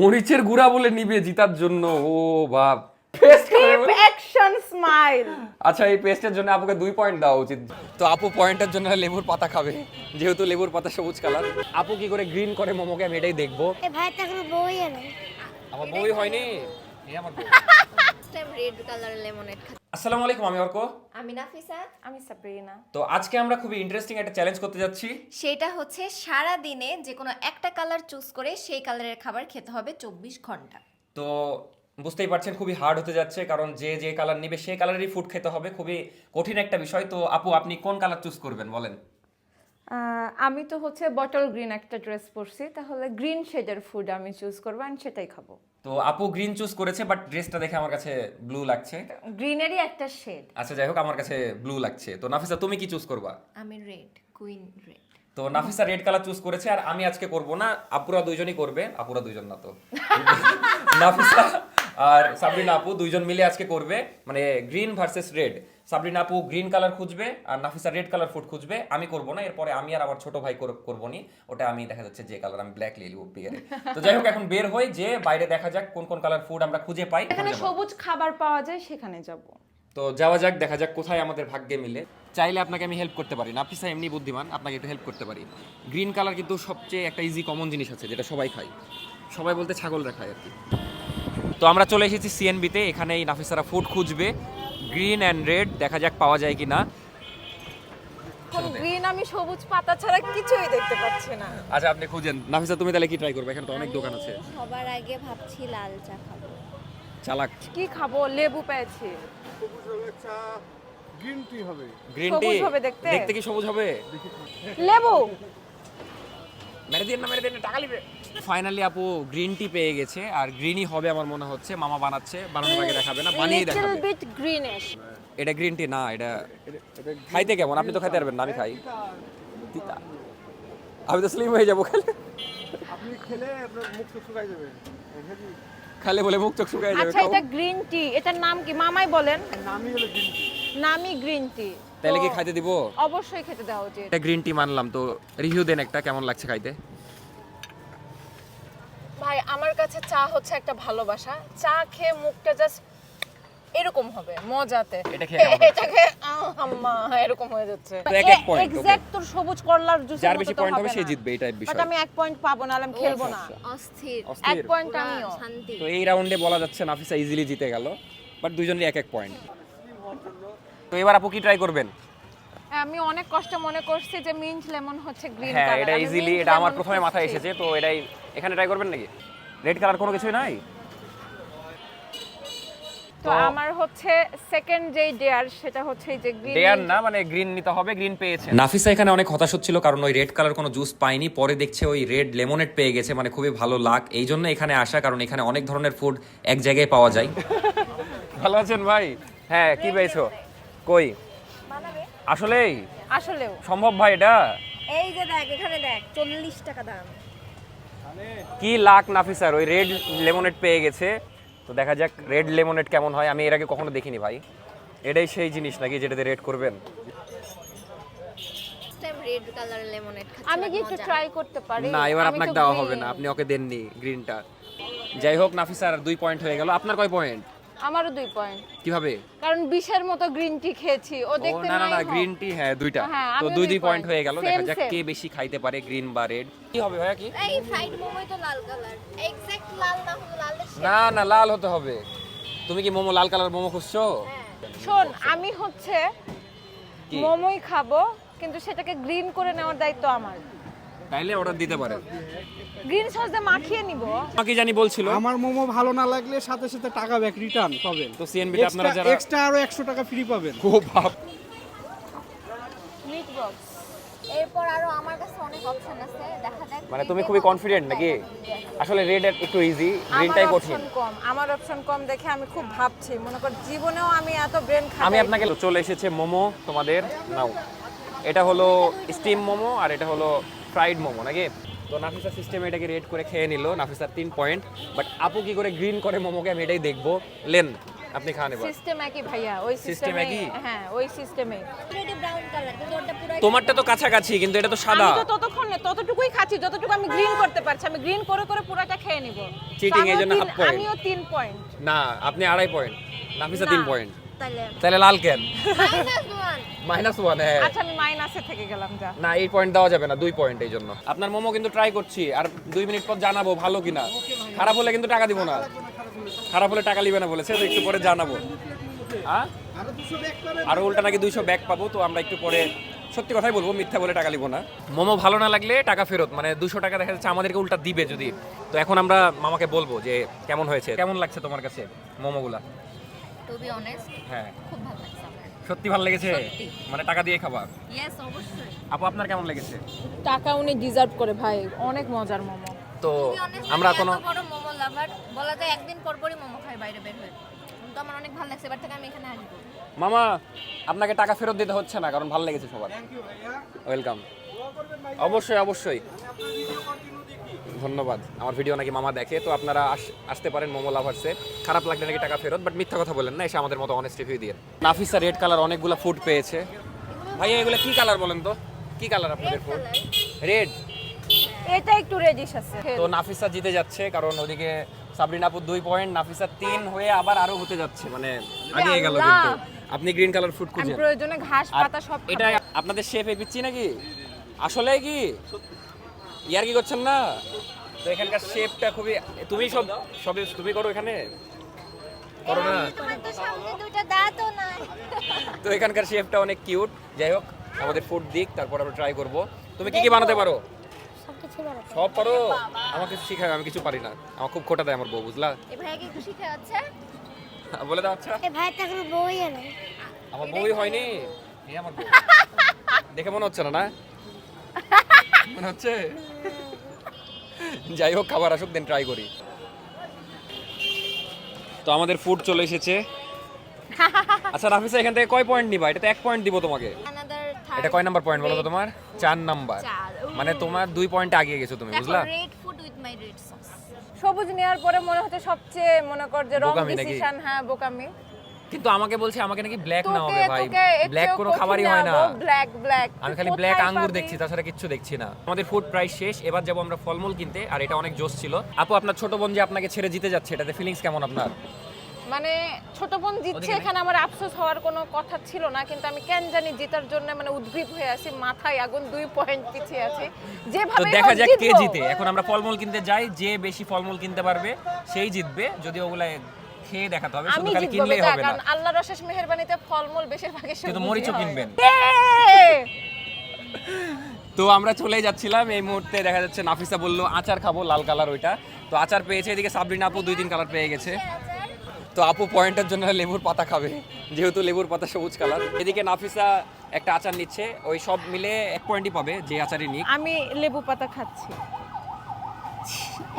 মরিচের গুঁড়া বলে নিবে জিতার জন্য। ও বাপ, অ্যাকশন স্মাইল। আচ্ছা এই পেস্টের জন্য আপুকে 2 পয়েন্ট দেওয়া উচিত। তো আপু পয়েন্টের জন্য লেবুর পাতা খাবে, যেহেতু লেবুর পাতা সবুজ কালার। আপু কি করে গ্রিন করে মোমোকে আমি এটাই দেখবো। ভাই তো এখনো বই আনে। আমার বই হয়নি, এই আমার বই। টাইম রেড কালার লেমনেড খাচ্ছি। আসসালামু আলাইকুম, আমি অর্ক। আমি নাফিসা। আমি সাবরিনা। তো আজকে আমরা খুবই ইন্টারেস্টিং একটা চ্যালেঞ্জ করতে যাচ্ছি। সেটা হচ্ছে সারা দিনে যে কোনো একটা কালার চুজ করে সেই কালারের খাবার খেতে হবে 24 ঘন্টা। তো বুঝতেই পারছেন খুবই হার্ড হতে যাচ্ছে, কারণ যে যে কালার নিবে সেই কালারেরই ফুড খেতে হবে। খুবই কঠিন একটা বিষয়। তো আপু আপনি কোন কালার চুজ করবেন বলেন? আমি তো হচ্ছে বটল গ্রিন একটা ড্রেস পরছি, তাহলে গ্রিন শেডের ফুড আমি চুজ করবো আর সেটাই খাবো। তো আপু গ্রিন চুজ করেছে, বাট ড্রেসটা দেখে আমার কাছে ব্লু লাগছে। গ্রিনেরই একটা শেড। আচ্ছা যাই হোক, আমার কাছে ব্লু লাগছে। তো নাফিসা তুমি কি চুজ করবা? আমি রেড, কুইন রেড। তো নাফিসা রেড কালার চুজ করেছে, আর আমি আজকে করব না, আপুরা দুইজনই করবে। আপুরা দুইজন না তো নাফিসা আর সাবরিনা আপু দুইজন মিলে আজকে করবে, মানে গ্রিন ভার্সেস রেড। সাবরিনা আপু গ্রিন কালার খুঁজবে আর নাফিসা রেড কালার ফুড খুঁজবে। আমি করব না, এরপরে আমি আর আমার ছোট ভাই করবো নি। ওটা আমি দেখা যাচ্ছে যে কালার, আমি ব্ল্যাক লিলি বিয়ারে। তো যাই হোক, এখন বের হই, যে বাইরে দেখা যাক কোন কোন কালার ফুড আমরা খুঁজে পাই। এখানে সবুজ খাবার পাওয়া যায়, সেখানে যাব। তো যাওয়া যাক, দেখা যাক কোথায় আমাদের ভাগ্যে মিলে। চাইলে আপনাকে আমি হেল্প করতে পারি, নাফিসা এমনি বুদ্ধিমান, আপনাকে একটু হেল্প করতে পারি। গ্রিন কালার কিন্তু সবচেয়ে একটা ইজি কমন জিনিস আছে, যেটা সবাই খায়। সবাই বলতে ছাগলরা খায় আর কি। তো আমরা চলে এসেছি সিএনবিতে, এখানে এই নাফিসারা ফুড খুঁজবে গ্রিন অ্যান্ড রেড, দেখা যাক পাওয়া যায় কি না। গ্রিন আমি সবুজ পাতা ছাড়া কিছুই দেখতে পাচ্ছি না। আচ্ছা আপনি খুঁজেন। নাফিসা তুমি তাহলে কি ট্রাই করবে? এখানে তো অনেক দোকান আছে। সবার আগে ভাবছি লাল চা খাবো। চালাক। কি খাবো? লেবু পেয়েছি। গ্রিন টি হবে। গ্রিন টি সবুজ হবে দেখতে। দেখতে কি সবুজ হবে? লেবু মেরে দিন না, টাকা লিবে। ফাইনালি আপু গ্রিন টি পেয়ে গেছে, আর গ্রিনই হবে আমার মনে হচ্ছে। মামা বানাচ্ছে, বানানোর আগে দেখাবে না, বানিয়ে লিটল দেখাবে। Bit greenish. এটা গ্রিন টি না, এটা খাইতে কেমন? আপনি তো খাইতে পারবেন না, আমি খাই। তিতা। আমি তো স্লিম হয়ে যাবো খেলে। আপনি খেলে আপনার মুখ তো শুকাই যাবে। খালে বলে মুখ চোখ শুকায় যাবে। আচ্ছা এটা গ্রিন টি, এটার নাম কি মামাই বলেন? নামই হলো গ্রিন টি। নামই গ্রিন টি। তাহলে কি খাইতে দিব? অবশ্যই খেতে দেওয়া উচিত। এটা গ্রিন টি মানলাম, তো রিভিউ দেন একটা, কেমন লাগছে খাইতে? ভাই আমার কাছে চা হচ্ছে একটা ভালোবাসা। চা খেয়ে মুখটা জাস্ট এরকম হবে মজাতে। এটা খেয়ে কেমন হচ্ছে? এটা খেয়ে আম্মা এরকম হয়ে যাচ্ছে। তো এক এক point, এক্সাক্ট তোর সবুজ করলার জুসের যার মতো বেশি তো পয়েন্ট হবে হবে সে না। জিতবে, এটাই বাট বিষয়। আমি 1 পয়েন্ট পাবো না, আমি খেলবো না। অস্থির। 1 অস্থির। পয়েন্ট পুরা আমিও। শান্তি। তো এই রাউন্ডে বলা যাচ্ছে নাফিসা ইজিলি জিতে গেল, বাট দুইজনেরই এক এক পয়েন্ট। তো এবার আপু কি ট্রাই করবেন? আমি অনেক কষ্ট মনে করছি যে মিন্ট লেমন হচ্ছে গ্রিন হ্যাঁ কালার। এটা ইজিলি, এটা আমার প্রথমে মাথায় এসেছে, তো এটাই এখানে ট্রাই করবেন নাকি? রেড কালার কোনো কিছুই নাই। তো আমার হচ্ছে সেকেন্ড যেই ডেয়ার সেটা হচ্ছে এই যে গ্রিন। ডেয়ার না, মানে গ্রিন নিতে হবে, গ্রিন পেয়েছে। নাফিসা এখানে অনেক হতাশ হচ্ছিল, কারণ ওই রেড কালার কোনো জুস পাইনি। পরে দেখছে ওই রেড লেমনেড পেয়ে গেছে, মানে খুবই ভালো লাক। এই জন্য এখানে আসা, কারণ এখানে অনেক ধরনের ফুড এক জায়গায় পাওয়া যায়। ভালো আছেন ভাই? হ্যাঁ কি পেয়েছো? কই আসলেই আসলেও সম্ভব ভাই? এটা এই যে দেখ, এখানে দেখ 40 টাকা দাম। কি লাক নাফিসার, ওই রেড লেমনেড পেয়ে গেছে। তো দেখা যাক রেড লেমনেড কেমন হয়, আমি এর আগে কখনো দেখিনি ভাই। এটাই সেই জিনিস নাকি যেটাতে রেড করবেন? টাইম রেড কালার লেমনেড খাচ্ছি। আমি কি একটু ট্রাই করতে পারি? না এবার আমি আপনাকে তো দেওয়া green। হবে না, আপনি ওকে দেননি গ্রিনটা। যাই হোক নাফিসার 2 পয়েন্ট হয়ে গেল। আপনার কয় পয়েন্ট? আমারও 2 পয়েন্ট, কিভাবে? কারণ বিশের মতো গ্রিন টি খেয়েছি। ও ও দেখতে না না না, নাই হোক। গ্রিন টি হ্যাঁ দুইটা। হ্যাঁ, তো আমিও 2 2 2 পয়েন্ট হয়ে গেল। Same, দেখা যাক same. কে বেশি খাইতে পারে, গ্রিন বা রেড। কি হবে ভাইয়া? কি এই ফ্রাইড মোমোই তো লাল কালার। এক্সাক্ট লাল না হলো লালের শেড। না না, লাল হতে হবে। তুমি কি মোমো লাল কালার মোমো খুঁজছো? শোন, আমি হচ্ছে কি? মোমোই খাবো, কিন্তু সেটাকে গ্রিন করে নেওয়ার দায়িত্ব আমার। তাইলে অর্ডার দিতে পারেন। গ্রিন সস দিয়ে মাখিয়ে নিব। আমাকে জানি বলছিল। আমার মোমো ভালো না লাগলে সাথে সাথে টাকা ব্যাক রিটার্ন পাবেন। তো সিএনবিতে আপনারা যারা এক্সট্রা আরো 100 টাকা ফ্রি পাবেন। খুব ভাব, মিট বক্স। এরপর আরো আমার কাছে অনেক অপশন আছে, দেখা যাক। মানে তুমি খুবই কনফিডেন্ট নাকি? আসলে রেড একটু ইজি, গ্রিনটাই কঠিন। আমার অপশন কম দেখে আমি খুব ভাবছি, মনে কর জীবনেও আমি এত ব্রেন খাই। আমি আপনাকে চলে এসেছে মোমো তোমাদের নাও। এটা হলো স্টিম মোমো আর এটা হলো ফ্রাইড মোমো নাকি? তো নাফিসা সিস্টেমে এটাকে রেড করে খেয়ে নিল। নাফিসার 3 পয়েন্ট, বাট আপু কি করে গ্রিন করে মোমোকে আমি এটাই দেখবো। লেন আপনি খান এবার। সিস্টেম একই ভাইয়া, ওই System সিস্টেমে। একই? হ্যাঁ, ওই সিস্টেমে। অলরেডি ব্রাউন কালার কিন্তু ওটা পুরো তোমারটা তো কাছাকাছি কিন্তু এটা তো সাদা। আমি তো ততটুকুই খাচ্ছি যতটুকু আমি গ্রিন করতে পারছি। আমি গ্রিন করে করে পুরোটা খেয়ে নিব। Cheating, এই জন্য half point। আমিও 3 পয়েন্ট। না আপনি 2.5 পয়েন্ট, নাফিসা 3 পয়েন্ট। তাহলে তাহলে লাল কেন? -1 -1 হ্যাঁ। আচ্ছা আমি মাইনাসে থেকে গেলাম যা। না 8 পয়েন্ট দেওয়া যাবে না, 2 পয়েন্ট এই জন্য। আপনার মোমো কিন্তু ট্রাই করছি আর 2 মিনিট পর জানাবো ভালো কিনা। খারাপ হলে কিন্তু টাকা দিব না, খারাপ হলে টাকা নিবে না বলেছে, তো একটু পরে জানাবো। হ্যাঁ আরো 200 ব্যাগ পাবেন। আর উল্টা নাকি 200 ব্যাগ পাবো, তো আমরা একটু পরে সত্যি কথাই বলবো, মিথ্যা বলে টাকা নিব না। মোমো ভালো না লাগলে টাকা ফেরত, মানে 200 টাকা দেখা যাচ্ছে আমাদেরকে উল্টা দিবে যদি। তো এখন আমরা মামাকে বলবো যে কেমন হয়েছে, কেমন লাগছে তোমার কাছে মোমোগুলা। টু বি অনেস্ট হ্যাঁ খুব ভালো লাগছে আমার। সত্যি ভালো লেগেছে, সত্যি। মানে টাকা দিয়ে খাবার। ইয়েস অবশ্যই। আপু আপনার কেমন লেগেছে? টাকা উনি ডিজার্ভ করে ভাই, অনেক মজার মোমো। তো টু বি অনেস্ট আমরা কোনো এত বড় মোমো লাভার বলা যায়, একদিন পর পরই মোমো খাই বাইরে বের হয়ে। তো আমার অনেক ভালো লাগছে, এবার থেকে আমি এখানে আসবো। মামা আপনাকে টাকা ফেরত দিতে হচ্ছে না, কারণ ভালো লেগেছে সবার। থ্যাংক ইউ ভাইয়া। ওয়েলকাম। দোয়া করবেন ভাই। অবশ্যই অবশ্যই, আপনার ভিডিও কন্টিনিউ দেখি। ধন্যবাদ। আমার ভিডিও নাকি মামা দেখে, তো আপনারা আসতে পারেন মোমো লাভার্সে। খারাপ লাগলে নাকি টাকা ফেরত, বাট মিথ্যা কথা বলেন না, এসে আমাদের মতো অনেস্ট রিভিউ দিয়ে। নাফিসা রেড কালার অনেকগুলো ফুড পেয়েছে। ভাইয়া এগুলো কি কালার বলেন তো, কি কালার আপনাদের ফুড? রেড। এটা একটু রেডিশ আছে। তো নাফিসা জিতে যাচ্ছে, কারণ ওদিকে সাবরিন আপু 2 পয়েন্ট, নাফিসা 3 হয়ে আবার আরো হতে যাচ্ছে, মানে আগে গেল আল্লাহ। কিন্তু। আপনি গ্রিন কালার ফুড আমি খুঁজেন। প্রয়োজনে ঘাস আর পাতা সব এটা খাবো। আপনাদের শেফ এই পিচ্ছি নাকি? আসলে কি ইয়ার কি করছেন না? তো এখানকার শেফটা খুবই, তুমি সবই তুমি করো এখানে, করো না? তোমার তো সামনে দুইটা দাঁতও নাই। তো এখানকার শেফটা অনেক কিউট। যাই হোক আমাদের ফুড দিক, তারপর আমরা ট্রাই করব। তুমি কি কি বানাতে পারো? সব পারো? আমাকে শিখাও, আমি কিছু পারি না, আমার খুব খোটা দেয় আমার বউ, বুঝলা? এই ভাইকে একটু শিখে হচ্ছে। বলে দাও। আচ্ছা এই ভাই তো এখন বই এনে। আমার বউই হয়নি, এই আমার বউ। দেখে মনে হচ্ছে না, না মনে হচ্ছে? যাই হোক খাবার আসুক, দেন ট্রাই করি। তো আমাদের ফুড চলে এসেছে। আচ্ছা নাফিসা এখান থেকে কয় পয়েন্ট নিবা? এটা তো 1 পয়েন্ট দিব তোমাকে। Another এটা কয় নাম্বার পয়েন্ট বলো তো তোমার? 4 নাম্বার। 4 মানে তোমার 2 পয়েন্ট আগিয়ে গেছো তুমি, বুঝলা? Red food with my red sauce. সবুজ নেওয়ার পরে মনে হচ্ছে সবচেয়ে মনে কর যে রং বোকামি নাকি? ডিসিশন। হ্যাঁ বোকামি। কিন্তু আমাকে বলছে আমাকে নাকি ব্ল্যাক না তোকে হবে ভাই, তোকে ব্ল্যাক কোনো খাবারই হয় না। ব্ল্যাক আমি খালি ব্ল্যাক আঙ্গুর দেখছি, তাছাড়া কিচ্ছু দেখছি না। আমাদের ফুড প্রাইস শেষ, এবার যাবো আমরা ফলমূল কিনতে, আর এটা অনেক জোশ ছিল। আপু আপনার ছোট বোন যে আপনাকে ছেড়ে জিতে যাচ্ছে, এটাতে ফিলিংস কেমন আপনার? মানে ছোট বোন জিতছে, এখানে আমার আফসোস হওয়ার কোনো কথা ছিল না, কিন্তু আমি কেন জানি জেতার জন্য মানে উদ্গ্রীব হয়ে আছি, মাথায় আগুন, 2 পয়েন্ট পিছিয়ে আছি। তো যেভাবে দেখা যাক কে জিতে। এখন আমরা ফলমূল কিনতে যাই, যে বেশি ফলমূল কিনতে পারবে সেই জিতবে। যদি ওগুলা খেয়ে দেখাতে হবে, শুধু আমি খালি জিতবো কিনলেই বেটা, হবে না। কারণ আল্লাহর অশেষ মেহেরবানিতে ফলমূল বেশিরভাগই সবুজই কিন্তু মরিচও হয়। কিনবেন। এ! তো আমরা চলে যাচ্ছিলাম, এই মুহূর্তে দেখা যাচ্ছে নাফিসা বললো আচার খাবো, লাল কালার ওইটা। তো আচার পেয়েছে, এদিকে সাবরিনা আপু 2-3 কালার পেয়ে গেছে। তো আপু পয়েন্টের জন্য লেবুর পাতা খাবে, যেহেতু লেবুর পাতা সবুজ কালার। এদিকে নাফিসা একটা আচার নিচ্ছে, ওই সব মিলে 1 পয়েন্টই পাবে যে আচারই নিক। আমি লেবু পাতা খাচ্ছি।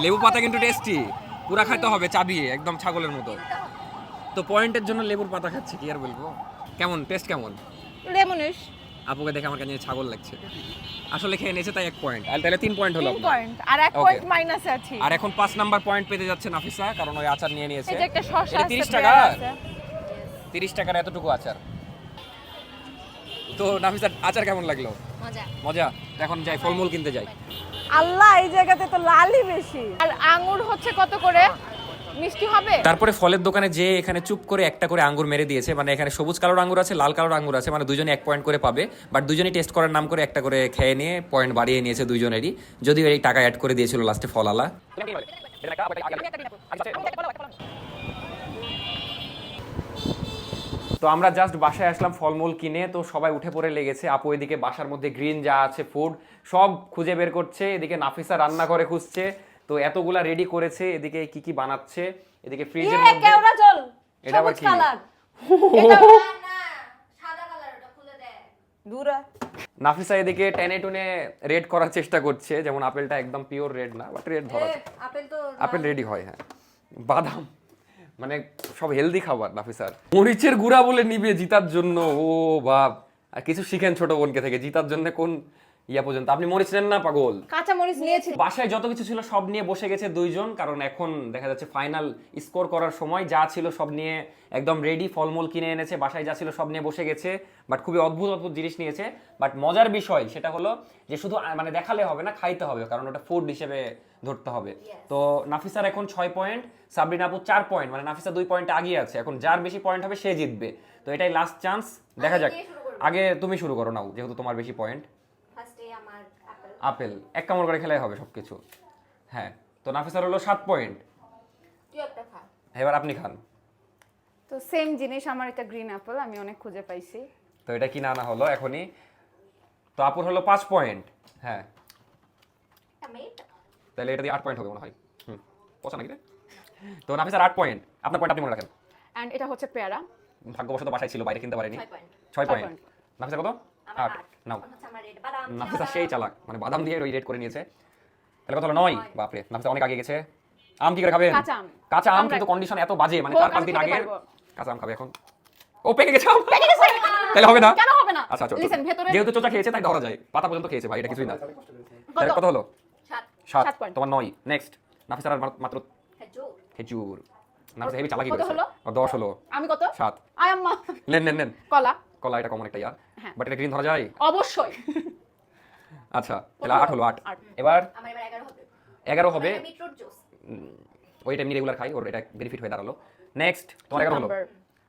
লেবু পাতা কিন্তু টেস্টি, পুরা খাইতে হবে চাবিয়ে, একদম ছাগলের মতো। তো পয়েন্টের জন্য লেবুর পাতা খাচ্ছে, কি আর বলবো। কেমন টেস্ট কেমন? লেমনিশ। আপুকে দেখে আমার কাছে ছাগল লাগছে। আসলে খেয়ে নিয়েছে তাই 1 পয়েন্ট, আর তাহলে 3 পয়েন্ট হলো 3 আপনার। পয়েন্ট আর 1 Okay. পয়েন্ট মাইনাসে আছি। আর এখন 5 নাম্বার পয়েন্ট পেতে যাচ্ছে নাফিসা, কারণ ওই আচার নিয়ে নিয়েছে। এই যে একটা শসা এটা আছে, 30 পেয়ারা টাকা, আছে। 30 টাকার এতটুকু আচার। তো নাফিসা আচার কেমন লাগলো? মজা। মজা। এখন যাই ফলমূল কিনতে যাই। আল্লাহ, এই জায়গাতে তো লালই বেশি। আর আঙ্গুর হচ্ছে কত করে? মিষ্টি হবে? তারপরে ফলের দোকানে যে এখানে চুপ করে একটা করে আঙ্গুর মেরে দিয়েছে, মানে এখানে সবুজ কালার আঙ্গুর আছে, লাল কালার আঙ্গুর আছে, মানে দুজনে 1 পয়েন্ট করে পাবে। বাট দুজনেই টেস্ট করার নাম করে একটা করে খেয়ে নিয়ে পয়েন্ট বাড়িয়ে নিয়েছে দুজনেরই, যদিও এই টাকা অ্যাড করে দিয়েছিল লাস্টে ফলালা। তো আমরা জাস্ট বাসায় আসলাম ফলমূল কিনে, তো সবাই উঠে পড়ে লেগেছে। আপু এদিকে বাসার মধ্যে গ্রিন যা আছে ফুড সব খুঁজে বের করছে, এদিকে নাফিসা রান্না করে খুঁজছে। তো এতগুলা রেডি করেছে, এদিকে কি কি বানাচ্ছে, এদিকে ফ্রিজের মধ্যে কেওড়া জল, এটা আবার সবুজ কি? কালার। না সাদা কালার, ওটা খুলে দে। দূরা। নাফিসা এদিকে টেনে টুনে রেড করার চেষ্টা করছে, যেমন আপেলটা একদম পিওর রেড না, বাট রেড ধরা যায়। আপেল তো আপেল রেডি হয়, হ্যাঁ। বাদাম, মানে সব হেলদি খাবার নাফিসার। মরিচের গুঁড়া বলে নিবে জিতার জন্য, ও বাপ। আর কিছু শিখেন ছোট বোনকে থেকে, জিতার জন্য কোন ইয়া পর্যন্ত আপনি মরিচ নেন না পাগল। কাঁচা মরিচ নিয়েছি। বাসায় যত কিছু ছিল সব নিয়ে বসে গেছে দুইজন, কারণ এখন দেখা যাচ্ছে ফাইনাল স্কোর করার সময় যা ছিল সব নিয়ে একদম রেডি, ফলমূল কিনে এনেছে, বাসায় যা ছিল সব নিয়ে বসে গেছে, বাট খুবই অদ্ভুত অদ্ভুত জিনিস নিয়েছে। বাট মজার বিষয় সেটা হলো যে শুধু মানে দেখালে হবে না, খাইতে হবে, কারণ ওটা ফুড হিসেবে ধরতে হবে। তো নাফিসার এখন 6 পয়েন্ট, সাবরিনা আপু 4 পয়েন্ট, মানে নাফিসা 2 পয়েন্ট আগিয়ে আছে। এখন যার বেশি পয়েন্ট হবে সে জিতবে, তো এটাই লাস্ট চান্স, দেখা যাক। আগে তুমি শুরু করো নাও, যেহেতু তোমার বেশি পয়েন্ট। ফার্স্টে আমার অ্যাপেল। আপেল এক কামড় করে খেলাই হবে সবকিছু। হ্যাঁ, তো নাফিসার হলো 7 পয়েন্ট। তুই একটা খা। এবার আপনি খান। তো সেম জিনিস, আমার এটা গ্রিন অ্যাপল, আমি অনেক খুঁজে পাইছি। তো এটা কি না না হলো এখনই। তো আপুর হলো 5 পয়েন্ট। হ্যাঁ, আমি এটা। তাহলে এটা দিয়ে 8 পয়েন্ট হবে মনে হয়। পছন্দ নাকি রে? তো নাফিসার 8 পয়েন্ট, আপনার পয়েন্ট আপনি মনে রাখেন। এন্ড এটা হচ্ছে পেয়ারা। ভাগ্যবশত বাসায় ছিল, বাইরে কিনতে পারেনি। 6 পয়েন্ট। 6 পয়েন্ট। পয়েন্ট। নাফিসা কত? আমার 8 নাও। এখন হচ্ছে আমার রেড বাদাম। নাফিসা সেই চালাক, মানে বাদাম দিয়ে ওই রেড করে নিয়েছে। তাহলে কত হলো? 9। বাপরে, নাফিসা অনেক আগে গেছে। আম কি করে খাবেন? কাঁচা আম। কাঁচা আম আমরা- কিন্তু কন্ডিশন এত বাজে, মানে হোক, 4-5 আমি দিন খেতে আগে পারবো। কাঁচা আম খাবে এখন। ও পেকে গেছে আম। তাহলে হবে না? কেন হবে না? আচ্ছা চলো। লিসেন, ভেতরে যেহেতু চোচা খেয়েছে তাই ধরা যায়, পাতা পর্যন্ত খেয়েছে ভাই, এটা কিছুই না। তাহলে কত হলো? 7। 7। 7 পয়েন্ট। তোমার 9। নেক্সট নাফিসার আর মাত্র খেজুর। খেজুর। নাফিসা হেভি চালাকি কত করেছে। হলো? আর 10 হলো। আমি কত? 7। আই আম্মা। নেন নেন নেন। কলা। কলা এটা কমন একটা ইয়ার, হ্যাঁ। বাট এটা গ্রিন ধরা যায়। অবশ্যই। আচ্ছা, তাহলে 8 হলো 8। আট। এবার আমার এবার 11 হবে। 11 হবে। Beetroot juice. ওইটা আমি রেগুলার খাই, ওর এটা বেনিফিট হয়ে দাঁড়ালো। নেক্সট তোমার 11 হলো। Cucumber,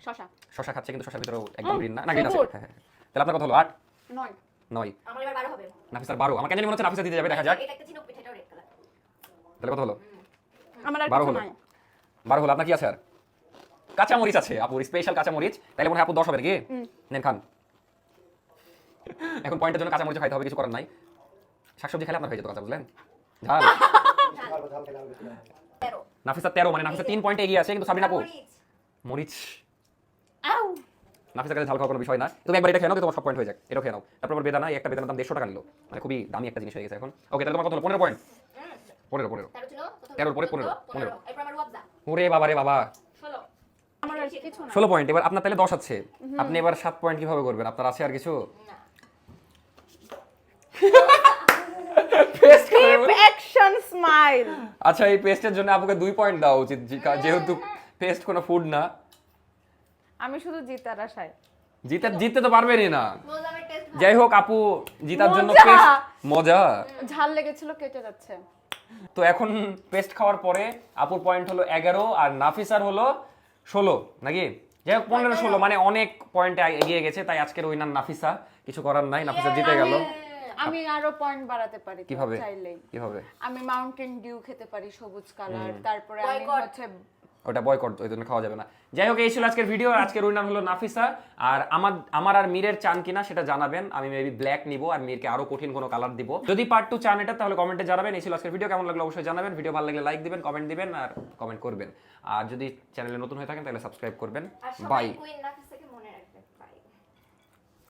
শসা। শশা খাচ্ছে, কিন্তু শশার ভিতরেও একদম গ্রিন না, না গ্রিন আছে। খেজুর। হ্যাঁ হ্যাঁ। তাহলে আপনার কত হলো? 8। 9। 9। আমার এবার 12 হবে। নাফিসার 12। আমার কেন জানি মনে হচ্ছে নাফিসা দিতে যাবে, দেখা যাক। এটা একটা ঝিনুক পিঠা, এটাও রেড কালার। তাহলে কত হলো? আমার আর 12 কিছু হলো। নাই। 12 হলো। আপনার কি আছে আর? কাঁচা মরিচ আছে আপুর, স্পেশাল কাঁচা মরিচ। তাহলে মনে হয় আপু 10 হবে নাকি? নেন খান। এখন পয়েন্টের জন্য কাঁচা মরিচ খাইতে হবে, কিছু করার নাই। শাকসবজি খেলে আপনার হয়ে যেত কাঁচা, বুঝলেন? ঝাল। 13। নাফিসা 13, মানে নাফিসা 3 পয়েন্টে এগিয়ে আছে, কিন্তু সাবিনা আপু মরিচ। মরিচ। আউ। নাফিসার কাছে ঝাল খাওয়ার কোনো বিষয় না। তুমি একবার এটা খেয়ে নাও, তোমার সব পয়েন্ট হয়ে যাক। এটাও খেয়ে নাও। তারপর আবার বেদানা, এই একটা বেদানার দাম 150 টাকা নিল, মানে খুবই দামি একটা জিনিস হয়ে গেছে এখন। ওকে, তাহলে তোমার কত হলো? 15 পয়েন্ট। 15 15। 13 ছিল। 13 পরে 15। এরপর আমার ওয়াবজা। ওরে বাবা রে বাবা, 16। আমার আর কিছু নাই। 16 পয়েন্ট। এবার আপনার তাহলে 10 আছে। আপনি এবার 7 পয়েন্ট কিভাবে করবেন? আপনার আছে আর কিছু? না। Keep action smile. আচ্ছা, এই পেস্টের জন্য আপুকে 2 পয়েন্ট দেওয়া উচিত, যেহেতু পেস্ট কোনো ফুড না। আমি শুধু জিতার আশায়। জিততে তো পারবেনই না। মোজামের টেস্ট ভালো। যাই হোক, আপু জিতার জন্য মজা! পেস্ট মজা। ঝাল লেগেছিল, কেটে যাচ্ছে। তো এখন পেস্ট খাওয়ার পরে আপুর পয়েন্ট হলো 11 আর নাফিসার হলো 16 নাকি? যাই হোক 15-16, মানে অনেক পয়েন্টে এগিয়ে গেছে, তাই আজকের উইনার নাফিসা। কিছু করার নাই, নাফিসা জিতে গেল। আমি আরো পয়েন্ট বাড়াতে পারি তো, কিভাবে? চাইলেই। কিভাবে? আমি মাউন্টেন ডিউ খেতে পারি, সবুজ কালার। তারপরে আমি Boycott. হচ্ছে ওটা বয়কট, ওই জন্য খাওয়া যাবে না। যাই হোক, এই ছিল আজকের ভিডিও। আজকের উইনার হলো নাফিসা। আর আমার আর মিরের চান কিনা সেটা জানাবেন। আমি মেবি ব্ল্যাক নিব, আর মিরকে আরো কঠিন কোনো কালার দিব। যদি পার্ট 2 চান এটা, তাহলে কমেন্টে জানাবেন। এই ছিল আজকের ভিডিও। কেমন লাগলো অবশ্যই জানাবেন। ভিডিও ভালো লাগলে লাইক দিবেন, কমেন্ট দিবেন, আর কমেন্ট করবেন। আর যদি চ্যানেলে নতুন হয়ে থাকেন তাহলে সাবস্ক্রাইব করবেন। আর সবাই বাই। কুইন নাফিসাকে মনে রাখবেন। বাই।